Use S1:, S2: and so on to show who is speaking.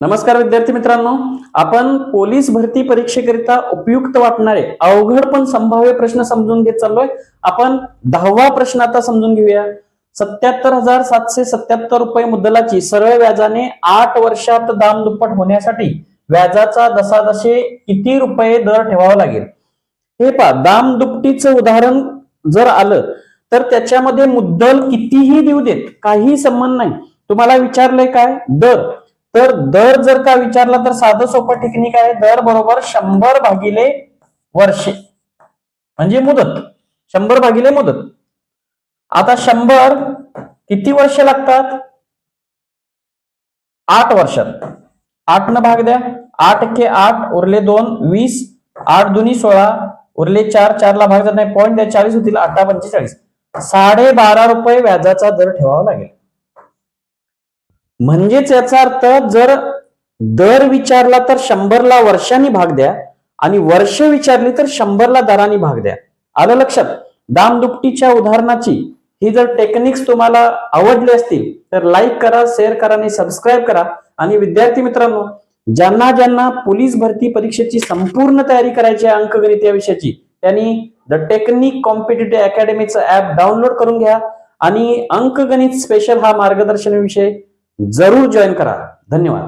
S1: नमस्कार विद्यार्थी मित्रांनो, आपण पोलीस भरती परीक्षेकरिता उपयुक्त वाटणारे अवघड पण संभाव्य प्रश्न समजून घेत चाललोय. आपण 10वा प्रश्न आता समजून घेऊया. 77,777 रुपये मुद्दलाची सरळ व्याजाने 8 वर्षात दाम दुप्पट होण्यासाठी व्याजाचा दशादशे किती रुपये दर ठेवावा लागेल. हे पहा, दाम दुपटीचं उदाहरण जर आलं तर त्याच्यामध्ये मुद्दल कितीही देऊ देत, काही संबंध नाही. तुम्हाला विचारलंय काय दर, तर दर जर का विचारला तर साधं सोपं टेक्निक आहे. दर बरोबर 100 भागिले वर्षे म्हणजे मुदत. 100 भागिले मुदत. आता 100 किती वर्ष लागतात? 8 वर्षात. 8 न भाग द्या. 8 के 8 उरले 2, 20. 8 दुनी 16 उरले 4. 4 ला भाग जात नाही, पॉईंट द्या. 40 होतील. 8 45. 12.5 रुपये व्याजाचा दर ठेवावा लागेल. म्हणजेच याचा अर्थ जर दर विचारला तर 100 ला वर्षांनी भाग द्या आणि वर्ष विचारली तर 100 ला दरांनी भाग द्या. आलं लक्षात? दाम दुपटीच्या उदाहरणाची ही जर टेक्निक्स तुम्हाला आवडली असतील तर लाईक करा, शेअर करा आणि सबस्क्राईब करा. आणि विद्यार्थी मित्रांनो, ज्यांना ज्यांना पोलीस भरती परीक्षेची संपूर्ण तयारी करायची आहे अंकगणित या विषयाची, त्यांनी द टेक्निक कॉम्पिटिटिव्ह अकॅडमीचं ऍप डाउनलोड करून घ्या आणि अंकगणित स्पेशल हा मार्गदर्शन विषय जरूर जॉईन करा. धन्यवाद.